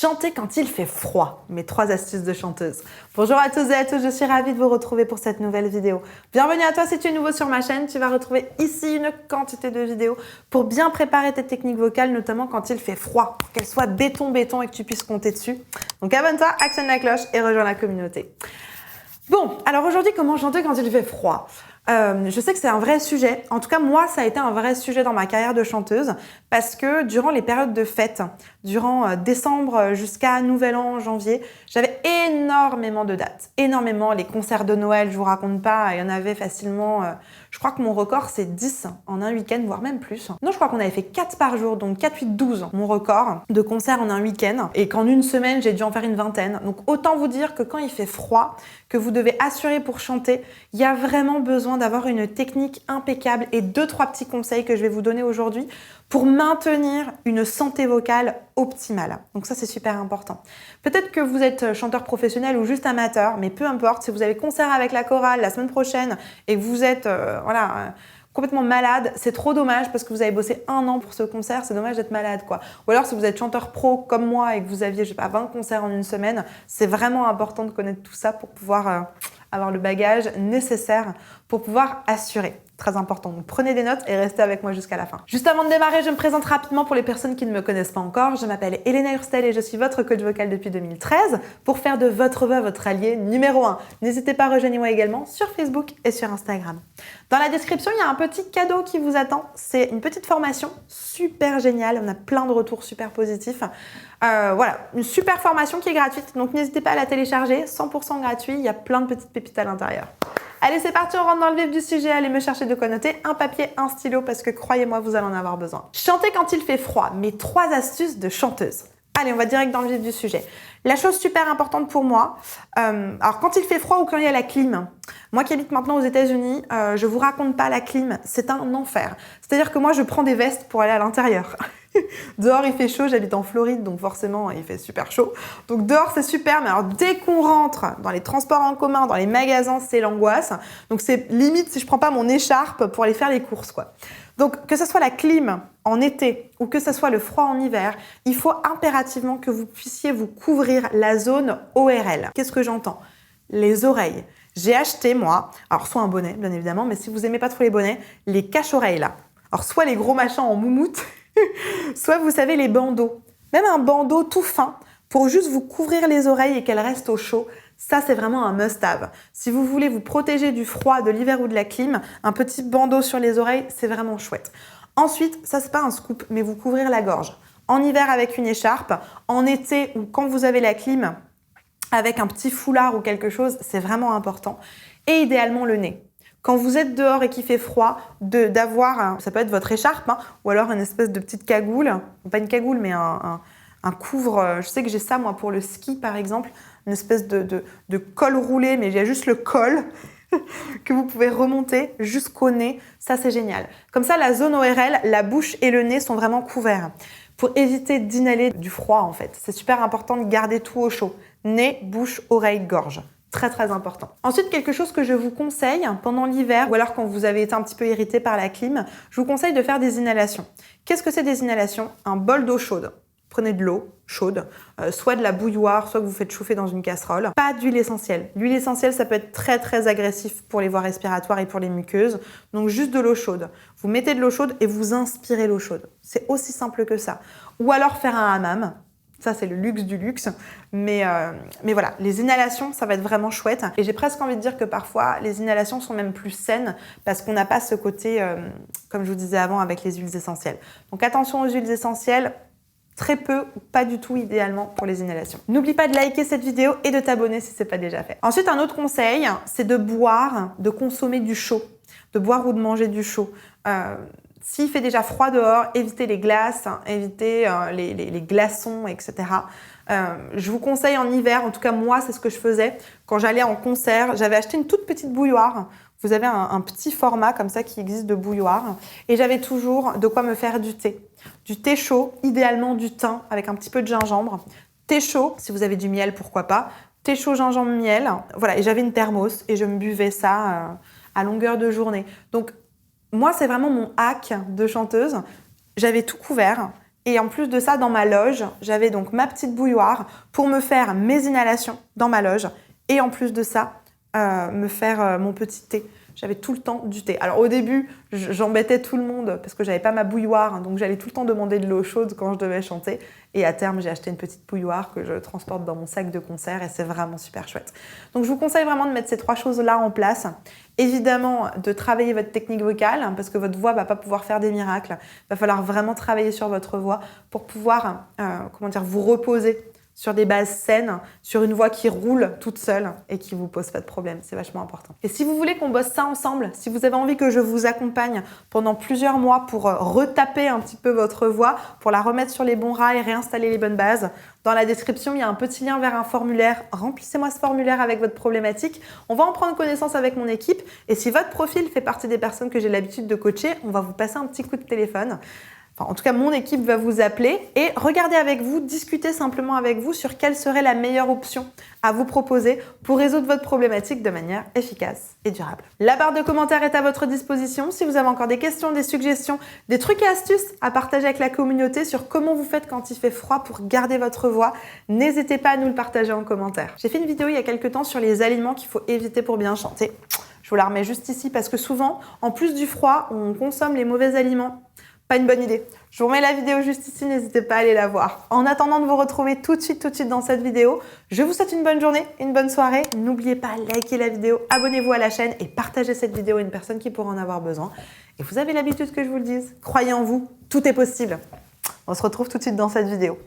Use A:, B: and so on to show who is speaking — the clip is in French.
A: Chanter quand il fait froid, mes 3 astuces de chanteuse. Bonjour à tous et à toutes, je suis ravie de vous retrouver pour cette nouvelle vidéo. Bienvenue à toi si tu es nouveau sur ma chaîne, tu vas retrouver ici une quantité de vidéos pour bien préparer tes techniques vocales, notamment quand il fait froid, qu'elles soient béton et que tu puisses compter dessus. Donc abonne-toi, actionne la cloche et rejoins la communauté. Bon, alors aujourd'hui, comment chanter quand il fait froid ? Je sais que c'est un vrai sujet. En tout cas, moi, ça a été un vrai sujet dans ma carrière de chanteuse parce que durant les périodes de fête, durant décembre jusqu'à Nouvel An, janvier, j'avais énormément de dates. Énormément. Les concerts de Noël, je vous raconte pas, il y en avait facilement... je crois que mon record, c'est 10 en un week-end, voire même plus. Non, je crois qu'on avait fait 4 par jour, donc 4, 8, 12, mon record de concerts en un week-end. Et qu'en une semaine, j'ai dû en faire une vingtaine. Donc autant vous dire que quand il fait froid, que vous devez assurer pour chanter, il y a vraiment besoin d'avoir une technique impeccable et 2-3 petits conseils que je vais vous donner aujourd'hui pour maintenir une santé vocale optimale. Donc ça, c'est super important. Peut-être que vous êtes chanteur professionnel ou juste amateur, mais peu importe, si vous avez concert avec la chorale la semaine prochaine et que vous êtes complètement malade, c'est trop dommage parce que vous avez bossé 1 an pour ce concert, c'est dommage d'être malade, quoi. Ou alors si vous êtes chanteur pro comme moi et que vous aviez, je sais pas, 20 concerts en une semaine, c'est vraiment important de connaître tout ça pour pouvoir avoir le bagage nécessaire pour pouvoir assurer. Très important. Donc prenez des notes et restez avec moi jusqu'à la fin. Juste avant de démarrer, je me présente rapidement pour les personnes qui ne me connaissent pas encore. Je m'appelle Elena Hurstel et je suis votre coach vocal depuis 2013 pour faire de votre voix votre allié numéro 1. N'hésitez pas à rejoindre moi également sur Facebook et sur Instagram. Dans la description, il y a un petit cadeau qui vous attend. C'est une petite formation super géniale. On a plein de retours super positifs. Voilà, une super formation qui est gratuite. Donc n'hésitez pas à la télécharger, 100% gratuit. Il y a plein de petites pépites à l'intérieur. Allez, c'est parti, on rentre dans le vif du sujet. Allez me chercher de quoi noter, un papier, un stylo, parce que croyez-moi, vous allez en avoir besoin. Chanter quand il fait froid, mes 3 astuces de chanteuse. Allez, on va direct dans le vif du sujet. La chose super importante pour moi, alors quand il fait froid ou quand il y a la clim, moi qui habite maintenant aux États-Unis, je vous raconte pas la clim, c'est un enfer. C'est-à-dire que moi, je prends des vestes pour aller à l'intérieur. Dehors, il fait chaud, j'habite en Floride, donc forcément, il fait super chaud. Donc dehors, c'est super, mais alors dès qu'on rentre dans les transports en commun, dans les magasins, c'est l'angoisse. Donc c'est limite si je prends pas mon écharpe pour aller faire les courses, quoi. Donc que ce soit la clim en été ou que ce soit le froid en hiver, il faut impérativement que vous puissiez vous couvrir la zone ORL. Qu'est-ce que j'entends ? Les oreilles. J'ai acheté, moi, alors soit un bonnet, bien évidemment, mais si vous aimez pas trop les bonnets, les cache-oreilles, là. Alors soit les gros machins en moumoute, soit vous savez les bandeaux. Même un bandeau tout fin pour juste vous couvrir les oreilles et qu'elles restent au chaud. Ça, c'est vraiment un must-have. Si vous voulez vous protéger du froid, de l'hiver ou de la clim, un petit bandeau sur les oreilles, c'est vraiment chouette. Ensuite, ça, c'est pas un scoop, mais vous couvrir la gorge. En hiver avec une écharpe, en été ou quand vous avez la clim, avec un petit foulard ou quelque chose, c'est vraiment important. Et idéalement le nez. Quand vous êtes dehors et qu'il fait froid, d'avoir, ça peut être votre écharpe, ou alors une espèce de petite cagoule, pas une cagoule, mais un couvre, je sais que j'ai ça moi pour le ski par exemple, une espèce de col roulé, mais il y a juste le col que vous pouvez remonter jusqu'au nez, ça c'est génial. Comme ça, la zone ORL, la bouche et le nez sont vraiment couverts pour éviter d'inhaler du froid en fait. C'est super important de garder tout au chaud, nez, bouche, oreille, gorge. Très très important. Ensuite, quelque chose que je vous conseille pendant l'hiver ou alors quand vous avez été un petit peu irrité par la clim, je vous conseille de faire des inhalations. Qu'est-ce que c'est des inhalations ? Un bol d'eau chaude. Prenez de l'eau chaude, soit de la bouilloire, soit que vous faites chauffer dans une casserole. Pas d'huile essentielle. L'huile essentielle, ça peut être très très agressif pour les voies respiratoires et pour les muqueuses. Donc juste de l'eau chaude. Vous mettez de l'eau chaude et vous inspirez l'eau chaude. C'est aussi simple que ça. Ou alors faire un hammam. Ça, c'est le luxe du luxe. Mais voilà, les inhalations, ça va être vraiment chouette. Et j'ai presque envie de dire que parfois, les inhalations sont même plus saines parce qu'on n'a pas ce côté, comme je vous disais avant, avec les huiles essentielles. Donc attention aux huiles essentielles, très peu ou pas du tout idéalement pour les inhalations. N'oublie pas de liker cette vidéo et de t'abonner si ce n'est pas déjà fait. Ensuite, un autre conseil, c'est de boire, de consommer du chaud. De boire ou de manger du chaud. S'il fait déjà froid dehors, évitez les glaces, évitez les glaçons, etc. Je vous conseille en hiver, en tout cas moi c'est ce que je faisais, quand j'allais en concert, j'avais acheté une toute petite bouilloire. Vous avez un petit format comme ça qui existe de bouilloire et j'avais toujours de quoi me faire du thé. Du thé chaud, idéalement du thym avec un petit peu de gingembre. Thé chaud, si vous avez du miel, pourquoi pas. Thé chaud, gingembre, miel. Voilà, et j'avais une thermos et je me buvais ça à longueur de journée. Donc, moi, c'est vraiment mon hack de chanteuse. J'avais tout couvert Et en plus de ça, dans ma loge, j'avais donc ma petite bouilloire pour me faire mes inhalations dans ma loge. Et en plus de ça, me faire mon petit thé. J'avais tout le temps du thé. Alors au début, j'embêtais tout le monde parce que j'avais pas ma bouilloire, hein, donc j'allais tout le temps demander de l'eau chaude quand je devais chanter. Et à terme, j'ai acheté une petite bouilloire que je transporte dans mon sac de concert et c'est vraiment super chouette. Donc je vous conseille vraiment de mettre ces 3 choses-là en place. Évidemment, de travailler votre technique vocale hein, parce que votre voix va pas pouvoir faire des miracles. Il va falloir vraiment travailler sur votre voix pour pouvoir vous reposer sur des bases saines, sur une voix qui roule toute seule et qui vous pose pas de problème. C'est vachement important. Et si vous voulez qu'on bosse ça ensemble, si vous avez envie que je vous accompagne pendant plusieurs mois pour retaper un petit peu votre voix, pour la remettre sur les bons rails, réinstaller les bonnes bases, dans la description, il y a un petit lien vers un formulaire. Remplissez-moi ce formulaire avec votre problématique. On va en prendre connaissance avec mon équipe. Et si votre profil fait partie des personnes que j'ai l'habitude de coacher, on va vous passer un petit coup de téléphone. En tout cas, mon équipe va vous appeler et regarder avec vous, discuter simplement avec vous sur quelle serait la meilleure option à vous proposer pour résoudre votre problématique de manière efficace et durable. La barre de commentaires est à votre disposition. Si vous avez encore des questions, des suggestions, des trucs et astuces à partager avec la communauté sur comment vous faites quand il fait froid pour garder votre voix, n'hésitez pas à nous le partager en commentaire. J'ai fait une vidéo il y a quelques temps sur les aliments qu'il faut éviter pour bien chanter. Je vous la remets juste ici parce que souvent, en plus du froid, on consomme les mauvais aliments. Pas une bonne idée. Je vous remets la vidéo juste ici, n'hésitez pas à aller la voir. En attendant de vous retrouver tout de suite dans cette vidéo, je vous souhaite une bonne journée, une bonne soirée. N'oubliez pas, likez la vidéo, abonnez-vous à la chaîne et partagez cette vidéo à une personne qui pourrait en avoir besoin. Et vous avez l'habitude que je vous le dise, croyez en vous, tout est possible. On se retrouve tout de suite dans cette vidéo.